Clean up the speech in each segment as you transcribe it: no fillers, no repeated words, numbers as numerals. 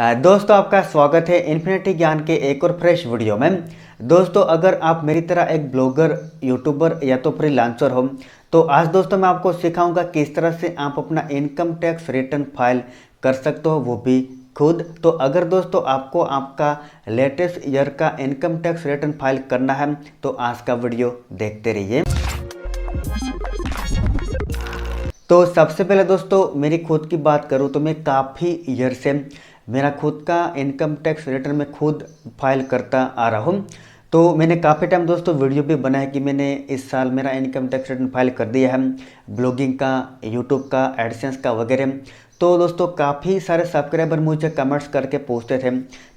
दोस्तों आपका स्वागत है इन्फिनिटी ज्ञान के एक और फ्रेश वीडियो में। दोस्तों अगर आप मेरी तरह एक ब्लॉगर, यूट्यूबर या तो फ्रीलांसर हो तो आज दोस्तों मैं आपको सिखाऊंगा किस तरह से आप अपना इनकम टैक्स रिटर्न फाइल कर सकते हो, वो भी खुद। तो अगर दोस्तों आपको आपका लेटेस्ट ईयर का इनकम टैक्स रिटर्न फाइल करना है तो आज का वीडियो देखते रहिए। तो सबसे पहले दोस्तों मेरी खुद की बात करूं तो मैं काफ़ी ईयर से मेरा खुद का इनकम टैक्स रिटर्न में खुद फाइल करता आ रहा हूं। तो मैंने काफ़ी टाइम दोस्तों वीडियो भी बनाया कि मैंने इस साल मेरा इनकम टैक्स रिटर्न फाइल कर दिया है, ब्लॉगिंग का, यूट्यूब का, एडसेंस का वगैरह। तो दोस्तों काफ़ी सारे सब्सक्राइबर मुझे कमेंट्स करके पूछते थे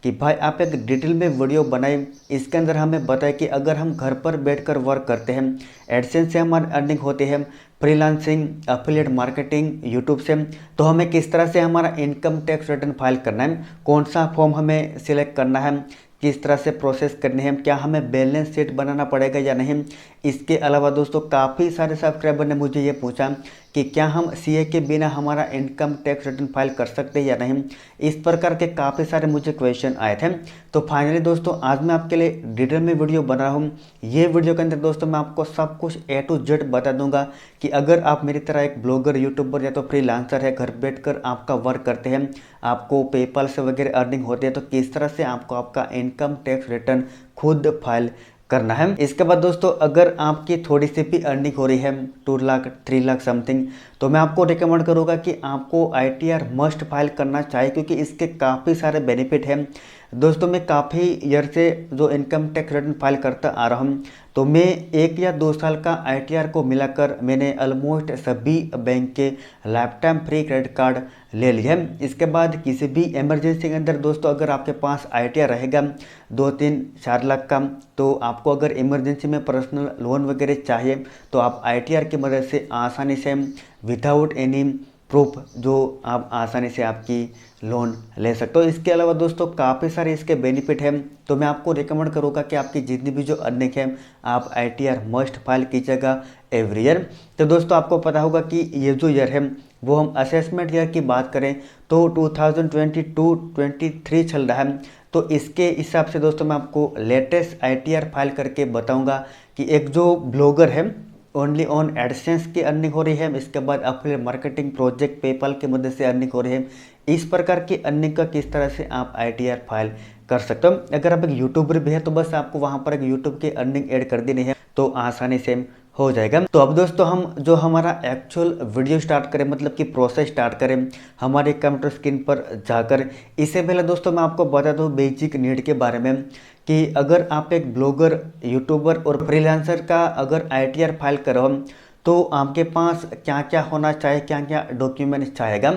कि भाई आप एक डिटेल में वीडियो बनाए, इसके अंदर हमें बताए कि अगर हम घर पर बैठकर वर्क करते हैं, एडसेंस से हमारी अर्निंग होती है, फ्रीलांसिंग, एफिलिएट मार्केटिंग, यूट्यूब से, तो हमें किस तरह से हमारा इनकम टैक्स रिटर्न फाइल करना है, कौन सा फॉर्म हमें सिलेक्ट करना है, किस तरह से प्रोसेस करनी है, क्या हमें बैलेंस शीट बनाना पड़ेगा या नहीं। इसके अलावा दोस्तों काफ़ी सारे सब्सक्राइबर ने मुझे ये पूछा कि क्या हम सीए के बिना हमारा इनकम टैक्स रिटर्न फाइल कर सकते हैं या नहीं। इस प्रकार के काफ़ी सारे मुझे क्वेश्चन आए थे। तो फाइनली दोस्तों आज मैं आपके लिए डिटेल में वीडियो बना रहा हूँ। ये वीडियो के अंदर दोस्तों मैं आपको सब कुछ ए टू जेड बता दूंगा कि अगर आप मेरी तरह एक ब्लॉगर, यूट्यूबर या तो फ्रीलांसर है, घर बैठकर आपका वर्क करते हैं, आपको पेपाल से वगैरह अर्निंग होती है, तो किस तरह से आपको आपका इनकम टैक्स रिटर्न खुद फाइल करना है। इसके बाद दोस्तों अगर आपकी थोड़ी सी भी अर्निंग हो रही है 2 लाख 3 लाख समथिंग, तो मैं आपको रिकमेंड करूँगा कि आपको आईटीआर मस्ट फाइल करना चाहिए, क्योंकि इसके काफ़ी सारे बेनिफिट हैं। दोस्तों मैं काफ़ी ईयर से जो इनकम टैक्स रिटर्न फाइल करता आ रहा हूँ, तो मैं 1 या 2 साल का आईटीआर को मिलाकर मैंने ऑलमोस्ट सभी बैंक के life time free credit card ले लिए। इसके बाद किसी भी इमरजेंसी के अंदर दोस्तों अगर आपके पास आईटीआर रहेगा 2-3-4 लाख का, तो आपको अगर इमरजेंसी में पर्सनल लोन वगैरह चाहिए तो आप आईटीआर की मदद से आसानी से विदाउट एनी प्रूफ जो आप आसानी से आपकी लोन ले सकते हो। इसके अलावा दोस्तों काफ़ी सारे इसके बेनिफिट हैं, तो मैं आपको रिकमेंड करूँगा कि आपकी जितनी भी जो अर्निंग है आप आईटीआर मस्ट फाइल कीजिएगा एवरी ईयर। तो दोस्तों आपको पता होगा कि ये जो ईयर है वो हम असेसमेंट ईयर की बात करें तो 2022-23 चल रहा है। तो इसके हिसाब से दोस्तों मैं आपको लेटेस्ट आईटीआर फाइल करके बताऊँगा कि एक जो ब्लॉगर है ओनली ऑन एडसेंस की अर्निंग हो रही है, इसके बाद एफिलिएट मार्केटिंग प्रोजेक्ट पेपाल की मदद से अर्निंग हो रही है, इस प्रकार की अर्निंग का किस तरह से आप आईटीआर फाइल कर सकते हो। अगर आप एक यूट्यूबर भी है तो बस आपको वहां पर एक यूट्यूब की अर्निंग ऐड कर देनी है तो आसानी से हो जाएगा। तो अब दोस्तों हम जो हमारा एक्चुअल वीडियो स्टार्ट करें, मतलब कि प्रोसेस स्टार्ट करें हमारे कंप्यूटर स्क्रीन पर जाकर, इससे पहले दोस्तों मैं आपको बता दूं बेसिक नीड के बारे में कि अगर आप एक ब्लॉगर, यूट्यूबर और फ्रीलांसर का अगर आईटीआर फाइल करो तो आपके पास क्या क्या होना चाहिए, क्या क्या डॉक्यूमेंट चाहेगा।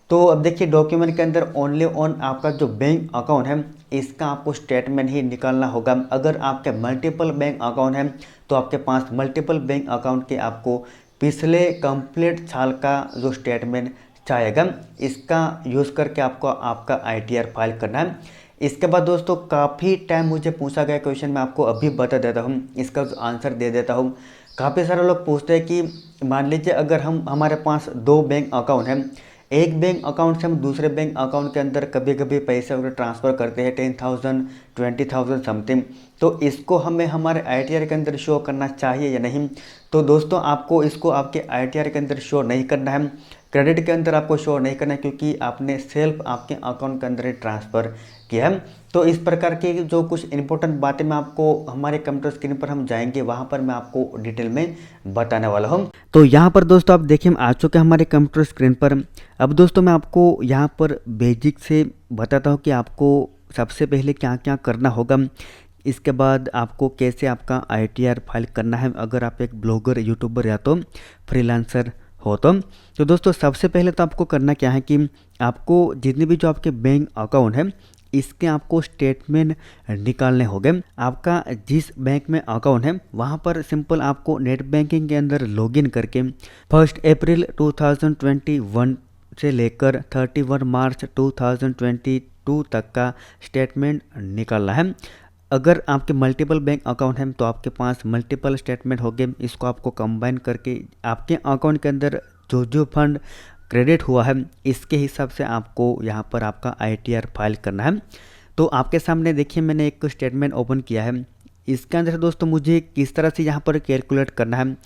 तो अब देखिए डॉक्यूमेंट के अंदर ओनली ऑन आपका जो बैंक अकाउंट है इसका आपको स्टेटमेंट ही निकालना होगा। अगर आपके मल्टीपल बैंक अकाउंट हैं तो आपके पास मल्टीपल बैंक अकाउंट के आपको पिछले कंप्लीट साल का जो स्टेटमेंट चाहेगा, इसका यूज़ करके आपको आपका आईटीआर फाइल करना है। इसके बाद दोस्तों काफ़ी टाइम मुझे पूछा गया क्वेश्चन, मैं आपको अभी बता देता हूँ, इसका आंसर दे देता हूँ। काफ़ी सारे लोग पूछते हैं कि मान लीजिए अगर हमारे पास 2 बैंक अकाउंट हैं, एक बैंक अकाउंट से हम दूसरे बैंक अकाउंट के अंदर कभी कभी पैसे वगैरह ट्रांसफ़र करते हैं 10,000 20,000 समथिंग, तो इसको हमें हमारे आईटीआर के अंदर शो करना चाहिए या नहीं। तो दोस्तों आपको इसको आपके आईटीआर के अंदर शो नहीं करना है, क्रेडिट के अंदर आपको शो नहीं करना है, क्योंकि आपने सेल्फ आपके अकाउंट के अंदर ही ट्रांसफ़र किया है। तो इस प्रकार की जो कुछ इंपॉर्टेंट बातें मैं आपको हमारे कंप्यूटर स्क्रीन पर हम जाएंगे वहां पर मैं आपको डिटेल में बताने वाला हूं। तो यहां पर दोस्तों आप देखिए हम आ चुके हैं हमारे कंप्यूटर स्क्रीन पर। अब दोस्तों मैं आपको यहां पर बेसिक से बताता हूं कि आपको सबसे पहले क्या क्या करना होगा, इसके बाद आपको कैसे आपका आईटीआर फाइल करना है अगर आप एक ब्लॉगर, यूट्यूबर या तो फ्रीलांसर हो। तो दोस्तों सबसे पहले तो आपको करना क्या है कि आपको जितने भी जो आपके बैंक अकाउंट है इसके आपको स्टेटमेंट निकालने होंगे। आपका जिस बैंक में अकाउंट है वहाँ पर सिंपल आपको नेट बैंकिंग के अंदर लॉगिन करके 1 अप्रैल 2021 से लेकर 31 मार्च 2022 तक का स्टेटमेंट निकालना है। अगर आपके मल्टीपल बैंक अकाउंट हैं तो आपके पास मल्टीपल स्टेटमेंट होंगे, इसको आपको कंबाइन करके आपके अकाउंट के अंदर जो जो फंड क्रेडिट हुआ है इसके हिसाब से आपको यहाँ पर आपका ITR फाइल करना है। तो आपके सामने देखिए मैंने एक स्टेटमेंट ओपन किया है। इसके अंदर दोस्तों मुझे किस तरह से यहाँ पर कैलकुलेट करना है,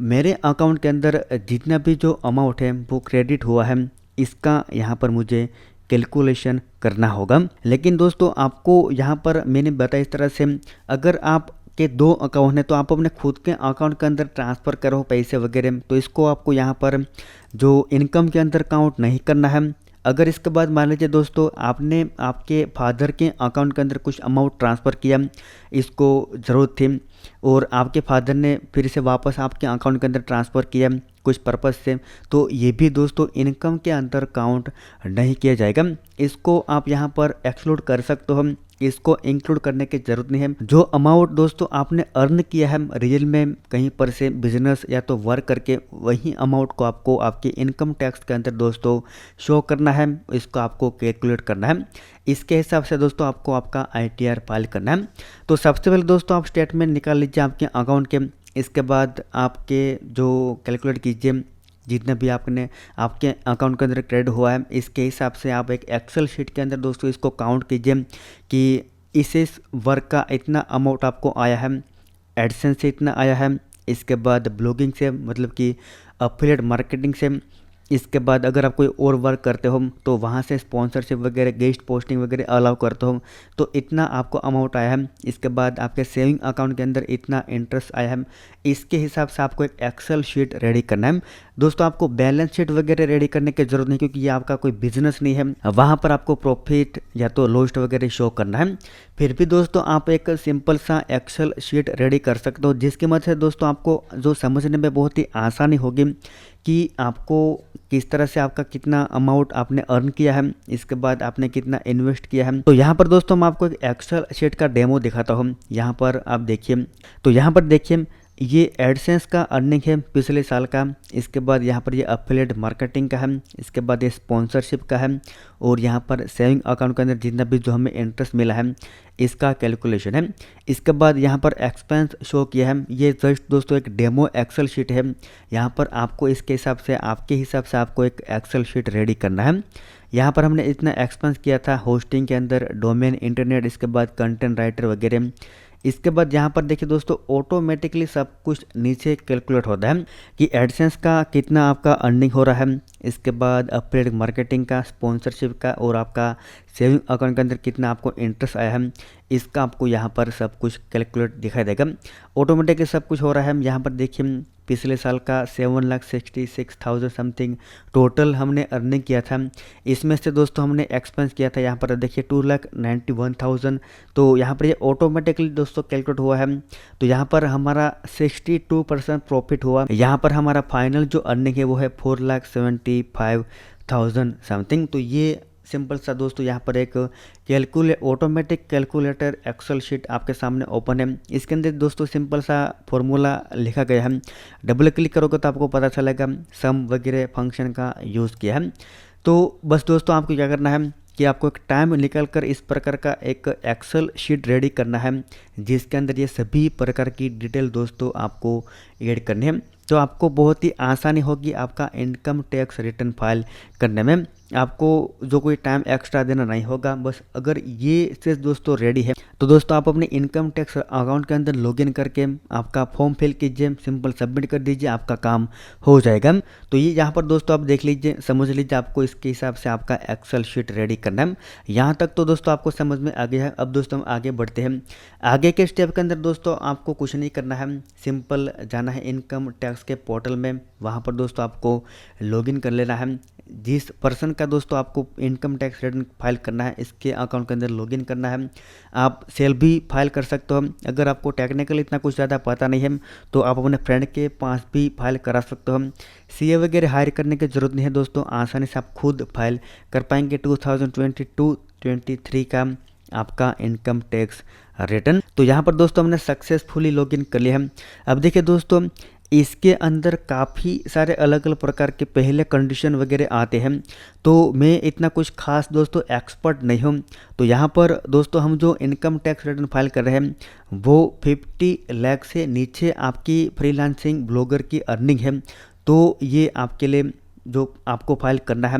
मेरे अकाउंट के अंदर जितना भी जो अमाउंट है वो क्रेडिट हुआ है इसका यहाँ पर मुझे कैलकुलेशन करना होगा। लेकिन दोस्तों आपको यहाँ पर मैंने बताया इस तरह से, अगर आप के 2 अकाउंट हैं तो आप अपने खुद के अकाउंट के अंदर ट्रांसफ़र करो पैसे वगैरह, तो इसको आपको यहाँ पर जो इनकम के अंदर काउंट नहीं करना है। अगर इसके बाद मान लीजिए दोस्तों आपने आपके फादर के अकाउंट के अंदर कुछ अमाउंट ट्रांसफ़र किया, इसको ज़रूरत थी और आपके फादर ने फिर से वापस आपके अकाउंट के अंदर ट्रांसफ़र किया कुछ पर्पज़ से, तो ये भी दोस्तों इनकम के अंदर काउंट नहीं किया जाएगा। इसको आप यहाँ पर एक्सक्लूड कर सकते हो, इसको इंक्लूड करने की ज़रूरत नहीं है। जो अमाउंट दोस्तों आपने अर्न किया है रियल में कहीं पर से बिजनेस या तो वर्क करके, वही अमाउंट को आपको आपके इनकम टैक्स के अंदर दोस्तों शो करना है, इसको आपको कैलकुलेट करना है। इसके हिसाब से दोस्तों आपको आपका ITR फाइल करना है। तो सबसे पहले दोस्तों आप स्टेटमेंट निकाल लीजिए आपके अकाउंट के, इसके बाद आपके जो कैलकुलेट कीजिए जितना भी आपने आपके अकाउंट के अंदर क्रेडिट हुआ है, इसके हिसाब से आप एक एक्सेल शीट के अंदर दोस्तों इसको काउंट कीजिए कि इस वर्क का इतना अमाउंट आपको आया है, एडसेंस से इतना आया है, इसके बाद ब्लॉगिंग से मतलब कि अफिलिएट मार्केटिंग से, इसके बाद अगर आप कोई और वर्क करते हो तो वहाँ से स्पॉन्सरशिप वगैरह गेस्ट पोस्टिंग वगैरह अलाउ करते हो तो इतना आपको अमाउंट आया है, इसके बाद आपके सेविंग अकाउंट के अंदर इतना इंटरेस्ट आया है। इसके हिसाब से आपको एक एक्सेल शीट रेडी करना है। दोस्तों आपको बैलेंस शीट वगैरह रेडी करने की जरूरत नहीं, क्योंकि ये आपका कोई बिजनेस नहीं है, वहाँ पर आपको प्रॉफिट या तो लॉस वगैरह शो करना है। फिर भी दोस्तों आप एक सिंपल सा एक्सेल शीट रेडी कर सकते हो, जिसकी मदद से दोस्तों आपको जो समझने में बहुत ही आसानी होगी कि आपको किस तरह से आपका कितना अमाउंट आपने अर्न किया है, इसके बाद आपने कितना इन्वेस्ट किया है। तो यहाँ पर दोस्तों मैं आपको एक एक्सेल शीट का डेमो दिखाता हूँ। यहाँ पर आप देखिए, तो यहाँ पर देखिए ये एडसेंस का अर्निंग है पिछले साल का, इसके बाद यहाँ पर ये अफिलिएट मार्केटिंग का है, इसके बाद ये स्पॉन्सरशिप का है और यहाँ पर सेविंग अकाउंट के अंदर जितना भी जो हमें इंटरेस्ट मिला है इसका कैलकुलेशन है। इसके बाद यहाँ पर एक्सपेंस शो किया है। ये जस्ट दोस्तों एक डेमो एक्सेल शीट है, यहाँ पर आपको इसके हिसाब से आपके हिसाब से आपको एक एक्सेल शीट रेडी करना है। यहाँ पर हमने इतना एक्सपेंस किया था होस्टिंग के अंदर, डोमेन, इंटरनेट, इसके बाद कंटेंट राइटर वगैरह। इसके बाद यहाँ पर देखिए दोस्तों ऑटोमेटिकली सब कुछ नीचे कैलकुलेट होता है कि एडसेंस का कितना आपका अर्निंग हो रहा है, इसके बाद अफिलिएट मार्केटिंग का, स्पॉन्सरशिप का और आपका सेविंग अकाउंट के अंदर कितना आपको इंटरेस्ट आया है, इसका आपको यहाँ पर सब कुछ कैलकुलेट दिखाई देगा। ऑटोमेटिकली सब कुछ हो रहा है। यहाँ पर देखिए पिछले साल का 7,66,000 समथिंग टोटल हमने अर्निंग किया था। इसमें से दोस्तों हमने एक्सपेंस किया था यहाँ पर देखिए 2,91,000। तो यहाँ पर ये ऑटोमेटिकली दोस्तों कैलकुलेट हुआ है। तो यहाँ पर हमारा 62% प्रॉफिट हुआ। यहाँ पर हमारा फाइनल जो अर्निंग है वो है 4,75,000 समथिंग। तो ये सिंपल सा दोस्तों यहाँ पर एक ऑटोमेटिक कैलकुलेटर एक्सेल शीट आपके सामने ओपन है। इसके अंदर दोस्तों सिंपल सा फॉर्मूला लिखा गया है, डबल क्लिक करोगे तो आपको पता चलेगा सम वगैरह फंक्शन का यूज़ किया है। तो बस दोस्तों आपको क्या करना है कि आपको एक टाइम निकल कर इस प्रकार का एक एक्सेल शीट रेडी करना है, जिसके अंदर ये सभी प्रकार की डिटेल दोस्तों आपको ऐड करनी है। तो आपको बहुत ही आसानी होगी आपका इनकम टैक्स रिटर्न फाइल करने में। आपको जो कोई टाइम एक्स्ट्रा देना नहीं होगा। बस अगर ये चीज़ दोस्तों रेडी है तो दोस्तों आप अपने इनकम टैक्स अकाउंट के अंदर लॉगिन करके आपका फॉर्म फिल कीजिए, सिंपल सबमिट कर दीजिए, आपका काम हो जाएगा। तो ये यहाँ पर दोस्तों आप देख लीजिए, समझ लीजिए आपको इसके हिसाब से आपका एक्सेल शीट रेडी करना है। यहाँ तक तो दोस्तों आपको समझ में आ गया है। अब दोस्तों हम आगे बढ़ते हैं। आगे के स्टेप के अंदर दोस्तों आपको कुछ नहीं करना है, सिंपल जाना है इनकम टैक्स के पोर्टल में। वहाँ पर दोस्तों आपको लॉगिन कर लेना है। जिस पर्सन का दोस्तों आपको इनकम टैक्स रिटर्न फाइल करना है इसके अकाउंट के अंदर लॉगिन करना है। आप सेल भी फाइल कर सकते हो। अगर आपको टेक्निकल इतना कुछ ज़्यादा पता नहीं है तो आप अपने फ्रेंड के पास भी फाइल करा सकते हो। सीए वगैरह हायर करने की ज़रूरत नहीं है दोस्तों, आसानी से आप खुद फाइल कर पाएंगे 2022-23 का आपका इनकम टैक्स रिटर्न। तो यहाँ पर दोस्तों हमने सक्सेसफुली लॉगिन कर लिया है। अब देखिए दोस्तों इसके अंदर काफ़ी सारे अलग अलग प्रकार के पहले कंडीशन वगैरह आते हैं। तो मैं इतना कुछ खास दोस्तों एक्सपर्ट नहीं हूँ। तो यहाँ पर दोस्तों हम जो इनकम टैक्स रिटर्न फाइल कर रहे हैं वो 50 लाख से नीचे आपकी फ्रीलांसिंग ब्लॉगर की अर्निंग है। तो ये आपके लिए जो आपको फाइल करना है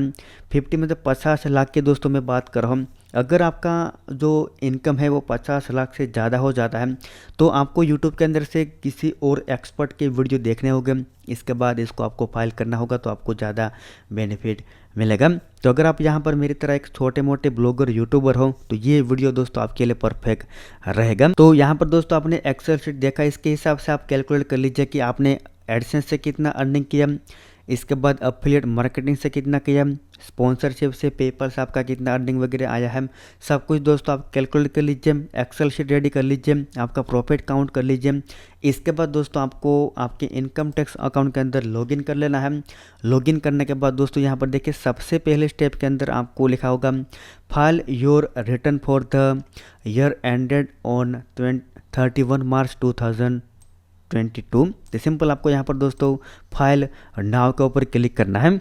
50 मतलब 50 लाख की दोस्तों मैं बात कर रहा हूँ। अगर आपका जो इनकम है वो 50 लाख से ज़्यादा हो जाता है तो आपको यूट्यूब के अंदर से किसी और एक्सपर्ट के वीडियो देखने होंगे, इसके बाद इसको आपको फाइल करना होगा तो आपको ज़्यादा बेनिफिट मिलेगा। तो अगर आप यहाँ पर मेरी तरह एक छोटे मोटे ब्लॉगर यूट्यूबर हो तो ये वीडियो दोस्तों आपके लिए परफेक्ट रहेगा। तो यहाँ पर दोस्तों आपने एक्सेल शीट देखा, इसके हिसाब से आप कैलकुलेट कर लीजिए कि आपने एडसेंस से कितना अर्निंग किया, इसके बाद अफिलिएट मार्केटिंग से कितना किया, स्पॉन्सरशिप से, पेपर से आपका कितना अर्निंग वगैरह आया है, सब कुछ दोस्तों आप कैलकुलेट कर लीजिए, एक्सेल शीट रेडी कर लीजिए, आपका प्रॉफिट काउंट कर लीजिए। इसके बाद दोस्तों आपको आपके इनकम टैक्स अकाउंट के अंदर लॉगिन कर लेना है। लॉगिन करने के बाद दोस्तों यहाँ पर देखिए सबसे पहले स्टेप के अंदर आपको लिखा होगा file your return for the year ended on 31 मार्च 2022। तो सिंपल आपको यहाँ पर दोस्तों फाइल नाउ के ऊपर क्लिक करना है।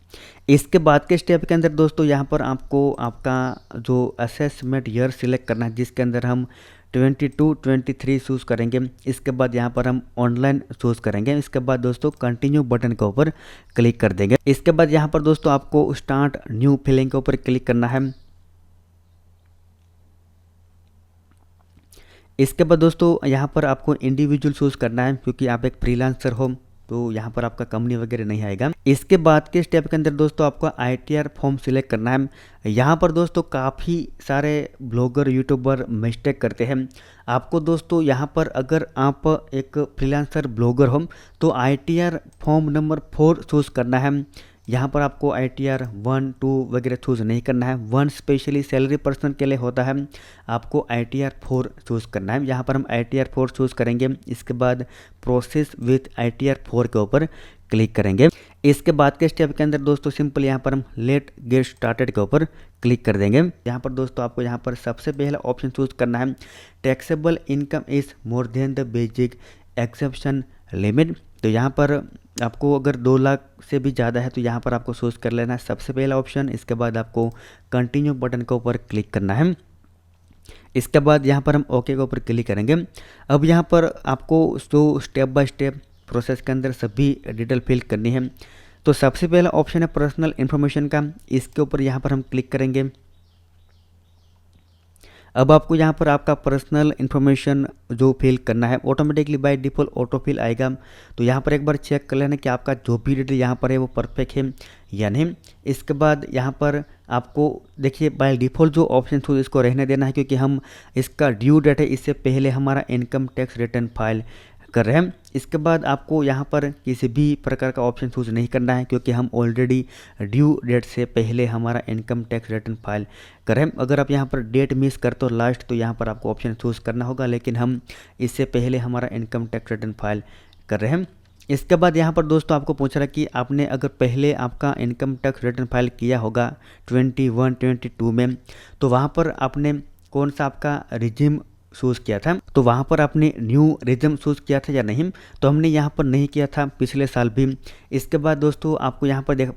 इसके बाद के स्टेप के अंदर दोस्तों यहाँ पर आपको आपका जो असेसमेंट ईयर सिलेक्ट करना है जिसके अंदर हम 22-23 चूज़ करेंगे। इसके बाद यहाँ पर हम ऑनलाइन चूज़ करेंगे। इसके बाद दोस्तों कंटिन्यू बटन के ऊपर क्लिक कर देंगे। इसके बाद यहाँ पर दोस्तों आपको स्टार्ट न्यू फिलिंग के ऊपर क्लिक करना है। इसके बाद दोस्तों यहाँ पर आपको इंडिविजुअल चूज़ करना है क्योंकि आप एक फ्रीलांसर हो तो यहाँ पर आपका कंपनी वगैरह नहीं आएगा। इसके बाद के स्टेप के अंदर दोस्तों आपको ITR फॉर्म सिलेक्ट करना है। यहाँ पर दोस्तों काफ़ी सारे ब्लॉगर यूट्यूबर मिस्टेक करते हैं। आपको दोस्तों यहाँ पर अगर आप एक फ्रीलांसर ब्लॉगर हो तो ITR फॉर्म नंबर 4 चूज़ करना है। यहाँ पर आपको ITR 1, 2 वगैरह चूज़ नहीं करना है। 1 स्पेशली सैलरी पर्सन के लिए होता है, आपको ITR 4 चूज़ करना है। यहाँ पर हम ITR 4 चूज़ करेंगे। इसके बाद प्रोसेस विथ ITR 4 के ऊपर क्लिक करेंगे। इसके बाद के स्टेप के अंदर दोस्तों सिंपल यहाँ पर हम लेट गेट स्टार्टेड के ऊपर क्लिक कर देंगे। यहाँ पर दोस्तों आपको यहाँ पर सबसे पहला ऑप्शन चूज़ करना है taxable income is more than the basic exemption limit. तो यहाँ पर आपको अगर 2 लाख से भी ज़्यादा है तो यहाँ पर आपको चूज़ कर लेना है सबसे पहला ऑप्शन। इसके बाद आपको कंटिन्यू बटन के ऊपर क्लिक करना है। इसके बाद यहाँ पर हम ओके के ऊपर क्लिक करेंगे। अब यहाँ पर आपको जो स्टेप बाय स्टेप प्रोसेस के अंदर सभी डिटेल फिल करनी है। तो सबसे पहला ऑप्शन है पर्सनल इन्फॉर्मेशन का, इसके ऊपर यहाँ पर हम क्लिक करेंगे। अब आपको यहाँ पर आपका पर्सनल इन्फॉर्मेशन जो फिल करना है automatically by default auto fill आएगा। तो यहाँ पर एक बार चेक कर लेना कि आपका जो भी डिटेल यहाँ पर है वो परफेक्ट है या नहीं। इसके बाद यहाँ पर आपको देखिए बाय डिफ़ॉल्ट जो ऑप्शन हो इसको रहने देना है क्योंकि हम इसका ड्यू डेट है, इससे पहले हमारा इनकम टैक्स रिटर्न फाइल कर रहे हैं। इसके बाद आपको यहाँ पर किसी भी प्रकार का ऑप्शन चूज़ नहीं करना है क्योंकि हम ऑलरेडी ड्यू डेट से पहले हमारा इनकम टैक्स रिटर्न फाइल कर रहे हैं। अगर आप यहाँ पर डेट मिस करते हो लास्ट तो यहाँ पर आपको ऑप्शन चूज़ करना होगा, लेकिन हम इससे पहले हमारा इनकम टैक्स रिटर्न फाइल कर रहे हैं। इसके बाद यहाँ पर दोस्तों आपको पूछ रहा है कि आपने अगर पहले आपका इनकम टैक्स रिटर्न फाइल किया होगा 21-22 में तो वहाँ पर आपने कौन सा आपका रिज्यूम चूज़ किया था, तो वहाँ पर आपने न्यू रिज्यूम चूज़ किया था या नहीं। तो हमने यहाँ पर नहीं किया था पिछले साल भी। इसके बाद दोस्तों आपको यहाँ पर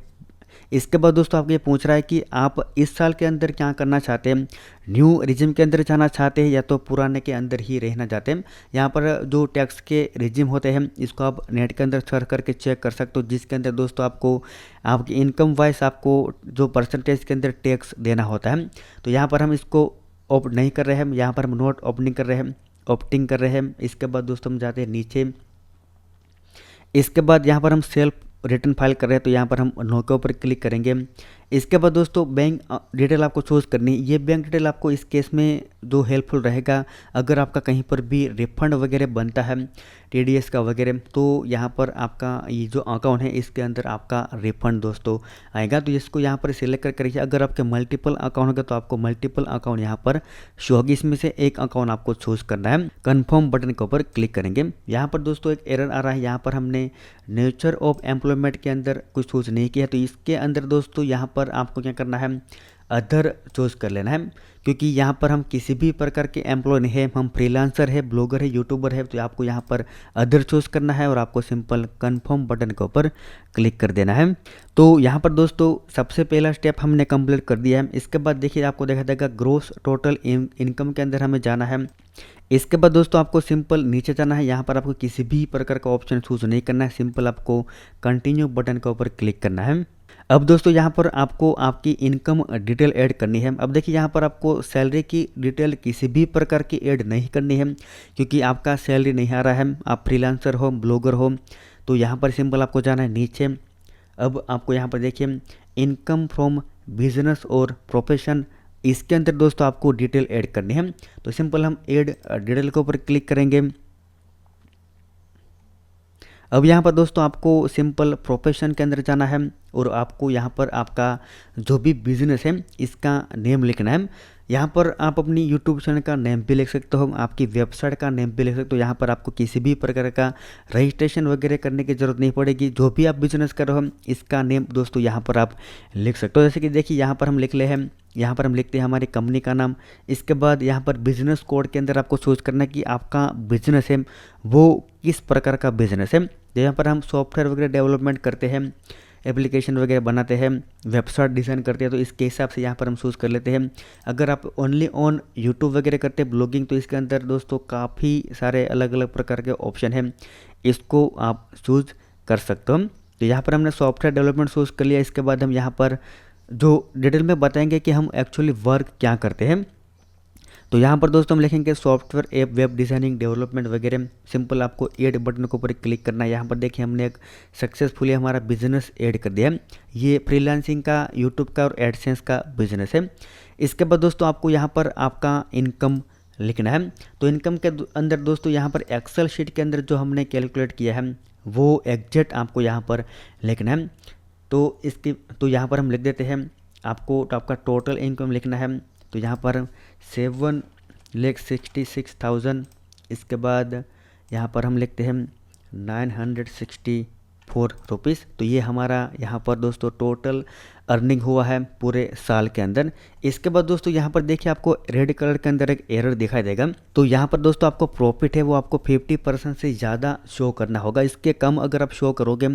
इसके बाद दोस्तों आपको ये पूछ रहा है कि आप इस साल के अंदर क्या करना चाहते हैं, न्यू रिज्यूम के अंदर जाना चाहते हैं या तो पुराने के अंदर ही रहना चाहते हैं। यहाँ पर जो टैक्स के रिज्यूम होते हैं इसको आप नेट के अंदर सर्च करके चेक कर सकते हो, जिसके अंदर दोस्तों आपको आपकी इनकम वाइज आपको जो परसेंटेज के अंदर टैक्स देना होता है। तो यहाँ पर हम इसको ऑप्ट नहीं कर रहे हैं, यहाँ पर हम नोट ओपनिंग कर रहे हैं, ऑप्टिंग कर रहे हैं। इसके बाद दोस्तों हम जाते हैं नीचे। इसके बाद यहाँ पर हम सेल्फ रिटर्न फाइल कर रहे हैं तो यहाँ पर हम नो के ऊपर क्लिक करेंगे। इसके बाद दोस्तों बैंक डिटेल आपको चूज़ करनी है। ये बैंक डिटेल आपको इस केस में जो हेल्पफुल रहेगा अगर आपका कहीं पर भी रिफंड वगैरह बनता है TDS का वगैरह, तो यहाँ पर आपका ये जो अकाउंट है इसके अंदर आपका रिफंड दोस्तों आएगा। तो इसको यहाँ पर सिलेक्ट करके रखिए। अगर आपके मल्टीपल अकाउंट होगा तो आपको मल्टीपल अकाउंट यहाँ पर शो होगी, इसमें से एक अकाउंट आपको चूज़ करना है। कन्फर्म बटन के ऊपर क्लिक करेंगे। यहाँ पर दोस्तों एक एरर आ रहा है, यहाँ पर हमने नेचर ऑफ एम्प्लॉयमेंट के अंदर कुछ चूज़ नहीं किया। तो इसके अंदर दोस्तों यहाँ पर आपको क्या करना है, अदर चूज़ कर लेना है क्योंकि यहाँ पर हम किसी भी प्रकार के एम्प्लॉय नहीं है, हम फ्रीलांसर है, ब्लॉगर है, यूट्यूबर है। तो आपको यहाँ पर अदर चूज़ करना है और आपको सिंपल कंफर्म बटन के ऊपर क्लिक कर देना है। तो यहाँ पर दोस्तों सबसे पहला स्टेप हमने कंप्लीट कर दिया है। इसके बाद देखिए आपको देखा जाएगा ग्रोस टोटल इनकम के अंदर हमें जाना है। इसके बाद दोस्तों आपको सिंपल नीचे जाना है। यहाँ पर आपको किसी भी प्रकार का ऑप्शन चूज़ नहीं करना है, सिंपल आपको कंटिन्यू बटन के ऊपर क्लिक करना है। अब दोस्तों यहाँ पर आपको आपकी इनकम डिटेल ऐड करनी है। अब देखिए यहाँ पर आपको सैलरी की डिटेल किसी भी प्रकार की ऐड नहीं करनी है, क्योंकि आपका सैलरी नहीं आ रहा है, आप फ्रीलांसर हो, ब्लॉगर हो। तो यहाँ पर सिंपल आपको जाना है नीचे। अब आपको यहाँ पर देखिए इनकम फ्रॉम बिजनेस और प्रोफेशन, इसके अंदर दोस्तों आपको डिटेल ऐड करनी है। तो सिंपल हम ऐड डिटेल के ऊपर क्लिक करेंगे। अब यहाँ पर दोस्तों आपको सिंपल प्रोफेशन के अंदर जाना है और आपको यहाँ पर आपका जो भी बिजनेस है इसका नेम लिखना है। यहाँ पर आप अपनी यूट्यूब चैनल का नेम भी लिख सकते हो, आपकी वेबसाइट का नेम भी लिख सकते हो। यहाँ पर आपको किसी भी प्रकार का रजिस्ट्रेशन वगैरह करने की ज़रूरत नहीं पड़ेगी। जो भी आप बिजनेस कर रहे हो इसका नेम दोस्तों यहाँ पर आप लिख सकते हो। जैसे कि देखिए यहाँ पर हम लिख ले हैं, यहाँ पर हम लिखते हैं हमारी कंपनी का नाम। इसके बाद यहाँ पर बिजनेस कोड के अंदर आपको चूज करना है कि आपका बिजनेस है वो किस प्रकार का बिजनेस है। तो यहाँ पर हम सॉफ्टवेयर वगैरह डेवलपमेंट करते हैं, एप्लीकेशन वगैरह बनाते हैं, वेबसाइट डिज़ाइन करते हैं, तो इसके हिसाब से यहाँ पर हम चूज़ कर लेते हैं। अगर आप ओनली ऑन यूट्यूब वगैरह करते हैं ब्लॉगिंग, तो इसके अंदर दोस्तों काफ़ी सारे अलग अलग प्रकार के ऑप्शन हैं, इसको आप चूज़ कर सकते हो। तो यहाँ पर हमने सॉफ्टवेयर डेवलपमेंट चूज़ कर लिया। इसके बाद हम यहाँ पर जो डिटेल में बताएंगे कि हम एक्चुअली वर्क क्या करते हैं। तो यहाँ पर दोस्तों हम लिखेंगे software app web designing development वगैरह। सिंपल आपको ऐड बटन के ऊपर क्लिक करना है। यहाँ पर देखिए हमने एक सक्सेसफुली हमारा बिजनेस ऐड कर दिया है। ये फ्रीलांसिंग का, यूट्यूब का और एडसेंस का बिजनेस है। इसके बाद दोस्तों आपको यहाँ पर आपका इनकम लिखना है। तो इनकम के अंदर दोस्तों यहाँ पर एक्सेल शीट के अंदर जो हमने कैलकुलेट किया है वो एग्जैक्ट आपको यहाँ पर लिखना है। तो यहाँ पर हम लिख देते हैं आपको तो आपका टोटल इनकम लिखना है। तो यहाँ पर 7,66,000। इसके बाद यहाँ पर हम लिखते हैं 964 रुपीज़। तो ये हमारा यहाँ पर दोस्तों टोटल अर्निंग हुआ है पूरे साल के अंदर। इसके बाद दोस्तों यहाँ पर देखिए आपको रेड कलर के अंदर एक एरर दिखाई देगा। तो यहाँ पर दोस्तों आपको प्रॉफिट है वो आपको 50% से ज़्यादा शो करना होगा। इसके कम अगर आप शो करोगे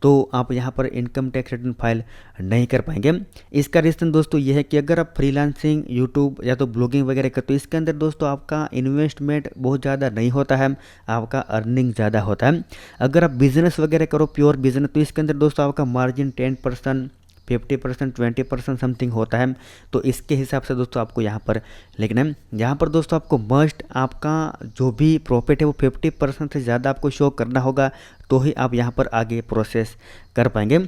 तो आप यहाँ पर इनकम टैक्स रिटर्न फाइल नहीं कर पाएंगे। इसका रीज़न दोस्तों ये है कि अगर आप फ्रीलांसिंग, यूट्यूब या तो ब्लॉगिंग वगैरह करते हो, इसके अंदर दोस्तों आपका इन्वेस्टमेंट बहुत ज़्यादा नहीं होता है, आपका अर्निंग ज़्यादा होता है। अगर आप बिजनेस वगैरह करो, प्योर बिजनेस, तो इसके अंदर दोस्तों आपका मार्जिन 10%, 50%, 20% समथिंग होता है। तो इसके हिसाब से दोस्तों आपको यहाँ पर लिखना है। यहाँ पर दोस्तों आपको मस्ट आपका जो भी प्रॉफिट है वो 50% से ज़्यादा आपको शो करना होगा, तो ही आप यहाँ पर आगे प्रोसेस कर पाएंगे।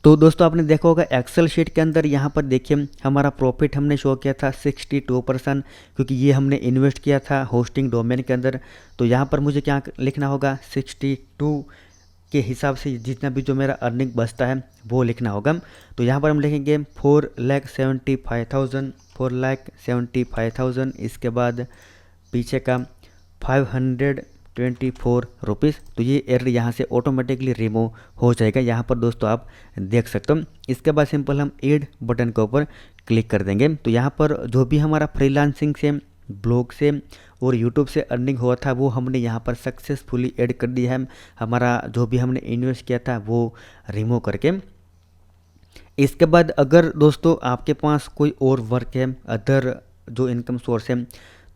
तो दोस्तों आपने देखा होगा एक्सेल शीट के अंदर यहाँ पर देखिए हमारा प्रॉफिट हमने शो किया था 62%, क्योंकि ये हमने इन्वेस्ट किया था होस्टिंग डोमेन के अंदर। तो यहाँ पर मुझे क्या लिखना होगा, 62 के हिसाब से जितना भी जो मेरा अर्निंग बचता है वो लिखना होगा। तो यहाँ पर हम लिखेंगे 4,75,000। इसके बाद पीछे का 524 रुपीज़। तो ये एरर यहाँ से ऑटोमेटिकली रिमूव हो जाएगा। यहाँ पर दोस्तों आप देख सकते हो। इसके बाद सिंपल हम ऐड बटन के ऊपर क्लिक कर देंगे। तो यहाँ पर जो भी हमारा फ्रीलांसिंग से, ब्लॉग से और यूट्यूब से अर्निंग हुआ था वो हमने यहाँ पर सक्सेसफुली ऐड कर दिया है। हमारा जो भी हमने इन्वेस्ट किया था वो रिमूव करके। इसके बाद अगर दोस्तों आपके पास कोई और वर्क है, अदर जो इनकम सोर्स है,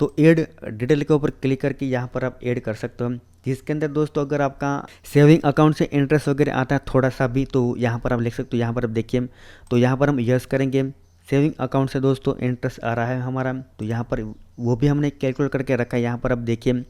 तो ऐड डिटेल के ऊपर क्लिक करके यहाँ पर आप ऐड कर सकते हो, जिसके अंदर दोस्तों अगर आपका सेविंग अकाउंट से इंटरेस्ट वगैरह आता है थोड़ा सा भी, तो यहाँ पर आप लिख सकते हो। यहाँ पर आप देखिए, तो यहाँ पर हम यस करेंगे। सेविंग अकाउंट से दोस्तों इंटरेस्ट आ रहा है हमारा, तो यहाँ पर वो भी हमने कैलकुलेट करके रखा है। यहाँ पर आप देखिए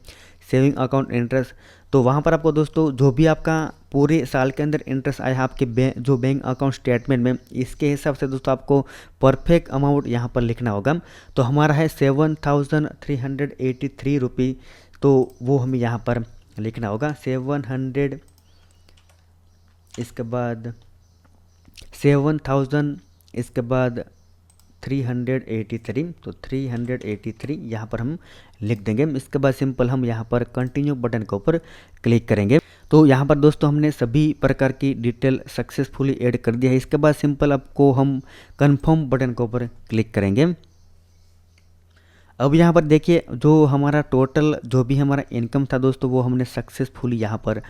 सेविंग अकाउंट इंटरेस्ट, तो वहाँ पर आपको दोस्तों जो भी आपका पूरे साल के अंदर इंटरेस्ट आया आपके जो बैंक अकाउंट स्टेटमेंट में, इसके हिसाब से दोस्तों आपको परफेक्ट अमाउंट यहाँ पर लिखना होगा। तो हमारा है 7,383 रुपये, तो वो हमें यहाँ पर लिखना होगा 700। इसके बाद 7,000, इसके बाद 383, तो 383 यहाँ पर हम लिख देंगे। इसके बाद सिंपल हम यहाँ पर कंटिन्यू बटन के ऊपर क्लिक करेंगे। तो यहाँ पर दोस्तों हमने सभी प्रकार की डिटेल सक्सेसफुली ऐड कर दिया है। इसके बाद सिंपल आपको हम कंफर्म बटन के ऊपर क्लिक करेंगे। अब यहाँ पर देखिए जो हमारा टोटल जो भी हमारा इनकम था दोस्तों वो हमने सक्सेसफुली यहाँ पर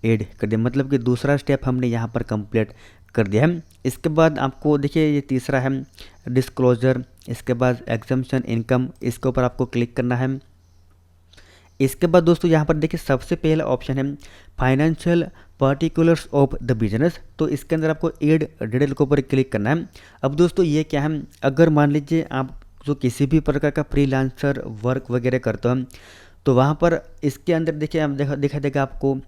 ऐड कर दिया, मतलब कि दूसरा स्टेप हमने यहाँ पर कंप्लीट कर दिया है। इसके बाद आपको देखिए ये तीसरा है डिस्क्लोजर, इसके बाद एग्जम्पशन इनकम, इसके ऊपर आपको क्लिक करना है। इसके बाद दोस्तों यहाँ पर देखिए सबसे पहला ऑप्शन है financial particulars of the business, तो इसके अंदर आपको एड डिटेल के ऊपर क्लिक करना है। अब दोस्तों ये क्या है, अगर मान लीजिए आप जो किसी भी प्रकार का फ्रीलांसर वर्क वगैरह करते हो तो वहाँ पर इसके अंदर देखिए आप दिखा देगा आपको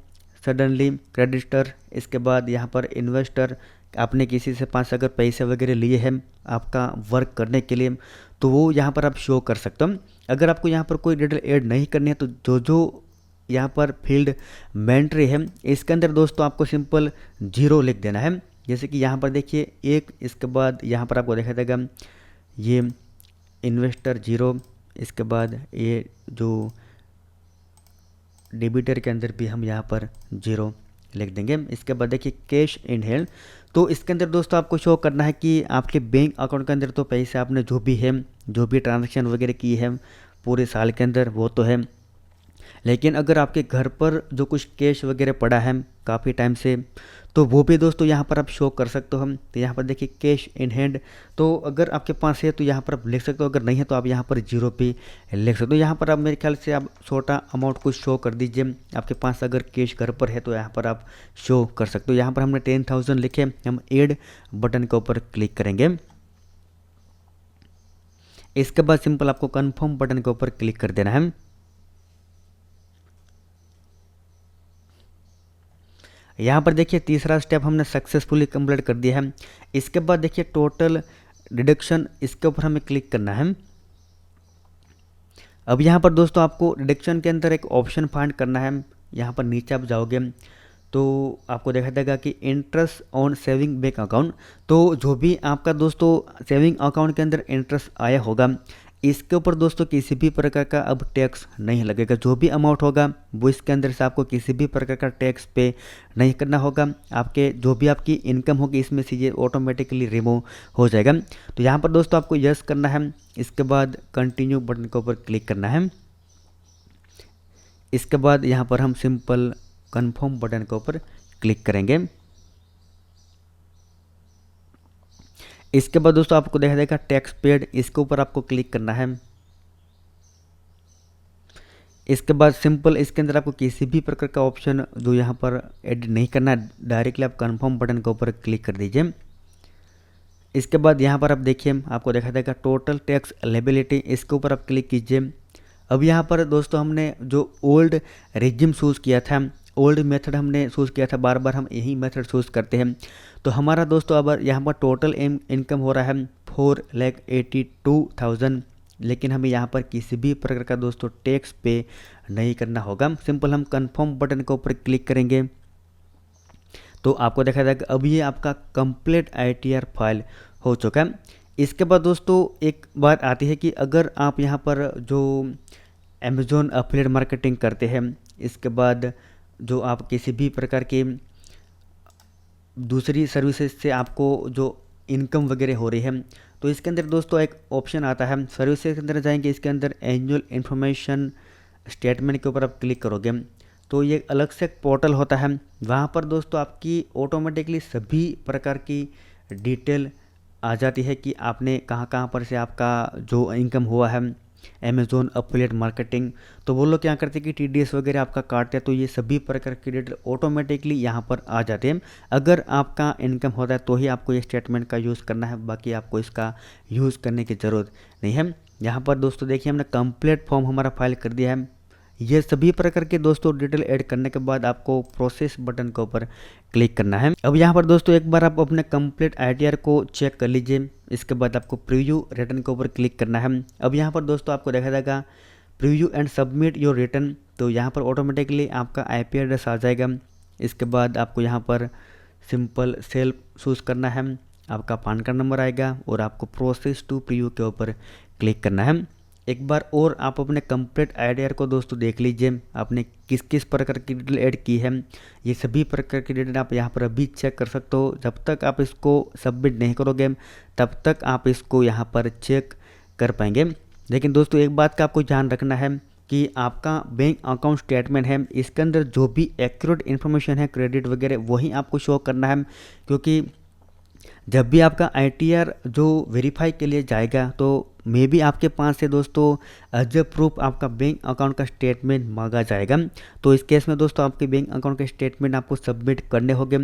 सडनली क्रेडिटर, इसके बाद यहाँ पर इन्वेस्टर, आपने किसी से पास अगर पैसे वगैरह लिए हैं आपका वर्क करने के लिए तो वो यहाँ पर आप शो कर सकते हो। अगर आपको यहाँ पर कोई डिटेल ऐड नहीं करनी है तो जो जो यहाँ पर फील्ड मेंट्री है इसके अंदर दोस्तों आपको सिंपल 0 लिख देना है। जैसे कि यहाँ पर देखिए एक, इसके बाद यहाँ पर आपको देखा देगा ये इन्वेस्टर 0, इसके बाद ये जो डेबिटर के अंदर भी हम यहाँ पर 0 लिख देंगे। इसके बाद देखिए कैश इन हैंड, तो इसके अंदर दोस्तों आपको शो करना है कि आपके बैंक अकाउंट के अंदर तो पैसे आपने जो भी है, जो भी ट्रांजैक्शन वगैरह की है पूरे साल के अंदर वो तो है, लेकिन अगर आपके घर पर जो कुछ कैश वगैरह पड़ा है काफ़ी टाइम से तो वो भी दोस्तों यहाँ पर आप शो कर सकते हो हम। तो यहाँ पर देखिए कैश इन हैंड, तो अगर आपके पास है तो यहाँ पर आप लिख सकते हो, अगर नहीं है तो आप यहाँ पर 0 पे लिख सकते हो। यहाँ पर आप मेरे ख्याल से आप छोटा अमाउंट कुछ शो कर दीजिए, आपके पास अगर कैश घर पर है तो यहाँ पर आप शो कर सकते हो। यहाँ पर हमने 10,000 लिखे, हम एड बटन के ऊपर क्लिक करेंगे। इसके बाद सिंपल आपको कन्फर्म बटन के ऊपर क्लिक कर देना है। यहाँ पर देखिए तीसरा स्टेप हमने सक्सेसफुली कंप्लीट कर दिया है। इसके बाद देखिए टोटल डिडक्शन, इसके ऊपर हमें क्लिक करना है। अब यहाँ पर दोस्तों आपको डिडक्शन के अंदर एक ऑप्शन फाइंड करना है। यहाँ पर नीचे आप जाओगे तो आपको देखा देगा कि interest on saving bank account, तो जो भी आपका दोस्तों सेविंग अकाउंट के अंदर इंटरेस्ट आया होगा इसके ऊपर दोस्तों किसी भी प्रकार का अब टैक्स नहीं लगेगा। जो भी अमाउंट होगा वो इसके अंदर से आपको किसी भी प्रकार का टैक्स पे नहीं करना होगा। आपके जो भी आपकी इनकम होगी इसमें से ये ऑटोमेटिकली रिमूव हो जाएगा। तो यहाँ पर दोस्तों आपको यस करना है, इसके बाद कंटिन्यू बटन के ऊपर क्लिक करना है। इसके बाद यहाँ पर हम सिंपल कन्फर्म बटन के ऊपर क्लिक करेंगे। इसके बाद दोस्तों आपको देखा देगा टैक्स पेड, इसके ऊपर आपको क्लिक करना है। इसके बाद सिंपल इसके अंदर आपको किसी भी प्रकार का ऑप्शन जो यहाँ पर ऐड नहीं करना है, डायरेक्टली आप कन्फर्म बटन के ऊपर क्लिक कर दीजिए। इसके बाद यहाँ पर आप देखिए आपको देखा देगा टोटल टैक्स लायबिलिटी, इसके ऊपर आप क्लिक कीजिए। अब यहाँ पर दोस्तों हमने जो ओल्ड रेजिम चूज़ किया था, ओल्ड मेथड हमने चूज़ किया था, बार बार हम यही मेथड चूज़ करते हैं। तो हमारा दोस्तों अब यहाँ पर टोटल इनकम हो रहा है 4,82,000, लेकिन हमें यहाँ पर किसी भी प्रकार का दोस्तों टैक्स पे नहीं करना होगा। सिंपल हम कंफर्म बटन के ऊपर क्लिक करेंगे तो आपको देखा जाएगा अब ये आपका कंप्लीट ITR फाइल हो चुका है। इसके बाद दोस्तों एक बात आती है कि अगर आप यहाँ पर जो अमेज़ॉन एफिलिएट मार्केटिंग करते हैं, इसके बाद जो आप किसी भी प्रकार की दूसरी सर्विसेज से आपको जो इनकम वगैरह हो रही है तो इसके अंदर दोस्तों एक ऑप्शन आता है सर्विसेज के अंदर जाएंगे, इसके अंदर एनुअल इन्फॉर्मेशन स्टेटमेंट के ऊपर आप क्लिक करोगे तो ये अलग से एक पोर्टल होता है। वहाँ पर दोस्तों आपकी ऑटोमेटिकली सभी प्रकार की डिटेल आ जाती है कि आपने कहाँ कहाँ पर से आपका जो इनकम हुआ है अमेज़ॉन एफिलिएट मार्केटिंग। तो वो लोग क्या करते हैं कि TDS वगैरह आपका काटते हैं, तो ये सभी प्रकार की डिटेल ऑटोमेटिकली यहाँ पर आ जाते हैं। अगर आपका इनकम होता है तो ही आपको ये स्टेटमेंट का यूज़ करना है, बाकी आपको इसका यूज़ करने की ज़रूरत नहीं है। यहाँ पर दोस्तों देखिए हमने कंप्लीट फॉर्म हमारा फाइल कर दिया है। ये सभी प्रकार के दोस्तों डिटेल ऐड करने के बाद आपको प्रोसेस बटन के ऊपर क्लिक करना है। अब यहाँ पर दोस्तों एक बार आप अपने कंप्लीट ITR को चेक कर लीजिए। इसके बाद आपको प्रीव्यू रिटर्न के ऊपर क्लिक करना है। अब यहाँ पर दोस्तों आपको देखा जाएगा preview and submit your return, तो यहाँ पर ऑटोमेटिकली आपका IP एड्रेस आ जाएगा। इसके बाद आपको यहाँ पर सिंपल सेल्फ चूज़ करना है, आपका पैन कार्ड नंबर आएगा और आपको प्रोसेस टू प्रीव्यू के ऊपर क्लिक करना है। एक बार और आप अपने कंप्लीट ITR को दोस्तों देख लीजिए, आपने किस किस प्रकार की डिटेल ऐड की है। ये सभी प्रकार की डिटेल आप यहाँ पर अभी चेक कर सकते हो। जब तक आप इसको सबमिट नहीं करोगे तब तक आप इसको यहाँ पर चेक कर पाएंगे। लेकिन दोस्तों एक बात का आपको ध्यान रखना है कि आपका बैंक अकाउंट स्टेटमेंट है, इसके अंदर जो भी एक्यूरेट इन्फॉर्मेशन है क्रेडिट वगैरह वही आपको शो करना है, क्योंकि जब भी आपका आईटीआर जो वेरीफाई के लिए जाएगा तो मे भी आपके पास से दोस्तों एज अ प्रूफ आपका बैंक अकाउंट का स्टेटमेंट मांगा जाएगा। तो इस केस में दोस्तों आपके बैंक अकाउंट के स्टेटमेंट आपको सबमिट करने होंगे।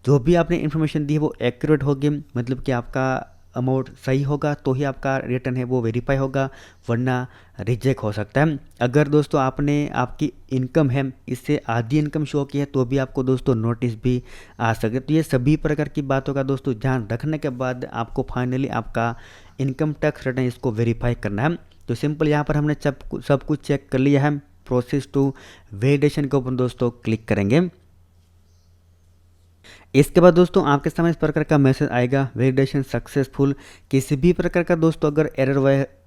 जो भी आपने इन्फॉर्मेशन दी है वो एक्यूरेट होगी, मतलब कि आपका अमाउंट सही होगा तो ही आपका रिटर्न है वो वेरीफाई होगा, वरना रिजेक्ट हो सकता है। अगर दोस्तों आपने आपकी इनकम है इससे आधी इनकम शो की है तो भी आपको दोस्तों नोटिस भी आ सकते हैं। तो ये सभी प्रकार की बातों का दोस्तों ध्यान रखने के बाद आपको फाइनली आपका इनकम टैक्स रिटर्न इसको वेरीफाई करना है। तो सिंपल यहाँ पर हमने सब कुछ चेक कर लिया है। प्रोसेस टू वेलिडेशन के ऊपर दोस्तों क्लिक करेंगे। इसके बाद दोस्तों आपके सामने इस प्रकार का मैसेज आएगा, वैलिडेशन सक्सेसफुल। किसी भी प्रकार का दोस्तों अगर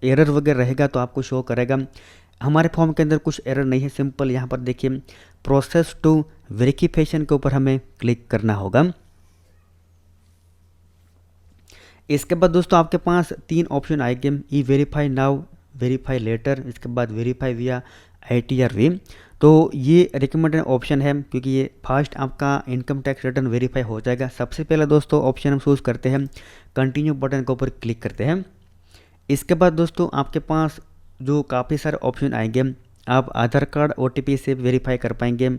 एरर वगैरह रहेगा तो आपको शो करेगा। हमारे फॉर्म के अंदर कुछ एरर नहीं है। सिंपल यहाँ पर देखिए प्रोसेस टू वेरिफिकेशन के ऊपर हमें क्लिक करना होगा। इसके बाद दोस्तों आपके पास 3 ऑप्शन आएंगे, ई वेरीफाई नाउ, वेरीफाई लेटर, इसके बाद वेरीफाई विया आईटीआर वी। तो ये रिकमेंडेड ऑप्शन है क्योंकि ये फास्ट आपका इनकम टैक्स रिटर्न वेरीफाई हो जाएगा। सबसे पहले दोस्तों ऑप्शन हम चूज़ करते हैं, कंटिन्यू बटन के ऊपर क्लिक करते हैं। इसके बाद दोस्तों आपके पास जो काफ़ी सारे ऑप्शन आएंगे, आप आधार कार्ड ओटीपी से वेरीफाई कर पाएंगे,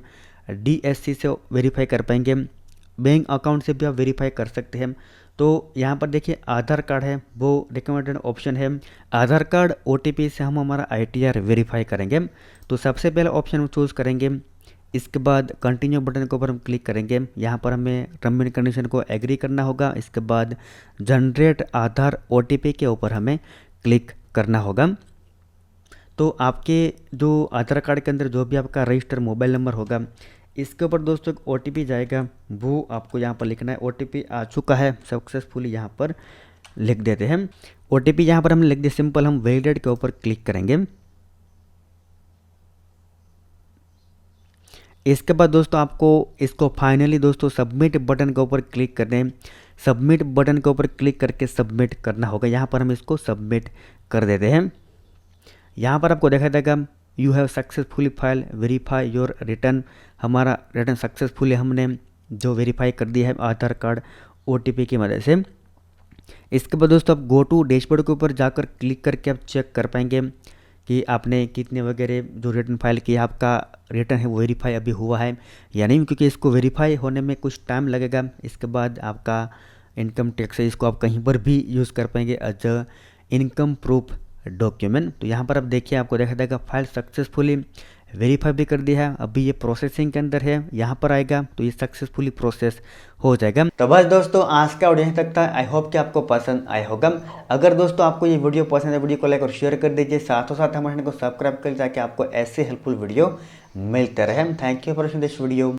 डीएससी से वेरीफाई कर पाएंगे, बैंक अकाउंट से भी आप वेरीफाई कर सकते हैं। तो यहाँ पर देखिए आधार कार्ड है वो रिकमेंडेड ऑप्शन है। आधार कार्ड ओटीपी से हम हमारा आईटीआर वेरीफाई करेंगे। तो सबसे पहला ऑप्शन हम चूज़ करेंगे। इसके बाद कंटिन्यू बटन के ऊपर हम क्लिक करेंगे। यहाँ पर हमें टर्म एंड कंडीशन को एग्री करना होगा। इसके बाद जनरेट आधार ओटीपी के ऊपर हमें क्लिक करना होगा। तो आपके जो आधार कार्ड के अंदर जो भी आपका रजिस्टर मोबाइल नंबर होगा इसके ऊपर दोस्तों एक ओटीपी जाएगा, वो आपको यहाँ पर लिखना है। ओटीपी आ चुका है सक्सेसफुली, यहाँ पर लिख देते हैं। ओटीपी यहाँ पर हम लिख दिए। सिंपल हम वैलिडेट के ऊपर क्लिक करेंगे। इसके बाद दोस्तों आपको इसको फाइनली दोस्तों सबमिट बटन के ऊपर क्लिक कर दें। सबमिट बटन के ऊपर क्लिक करके सबमिट करना होगा। यहाँ पर हम इसको सबमिट कर देते हैं। यहाँ पर आपको देखा देगा you have successfully file verify your return. हमारा रिटर्न सक्सेसफुली हमने जो वेरीफाई कर दिया है आधार कार्ड ओटीपी की मदद से। इसके बाद दोस्तों आप गो टू डैशबोर्ड के ऊपर जाकर क्लिक करके आप चेक कर पाएंगे कि आपने कितने वगैरह जो रिटर्न फाइल किया, आपका रिटर्न है वो वेरीफाई अभी हुआ है या नहीं, क्योंकि इसको वेरीफाई होने में कुछ टाइम लगेगा। इसके बाद आपका इनकम टैक्स है, इसको आप कहीं पर भी यूज़ कर पाएंगे as a income proof document. तो यहाँ पर आप देखिए आपको देखा जाएगा फाइल सक्सेसफुली वेरीफाई भी कर दिया है। अभी ये प्रोसेसिंग के अंदर है, यहाँ पर आएगा तो ये सक्सेसफुली प्रोसेस हो जाएगा। तो बस दोस्तों आज का वीडियो यहीं तक था। आई होप कि आपको पसंद आया होगा। अगर दोस्तों आपको ये वीडियो पसंद है, वीडियो को लाइक और शेयर कर दीजिए। साथों साथ हमारे चैनल को सब्सक्राइब कर ताकि आपको ऐसे हेल्पफुल वीडियो मिलते रहे। Thank you for watching this video.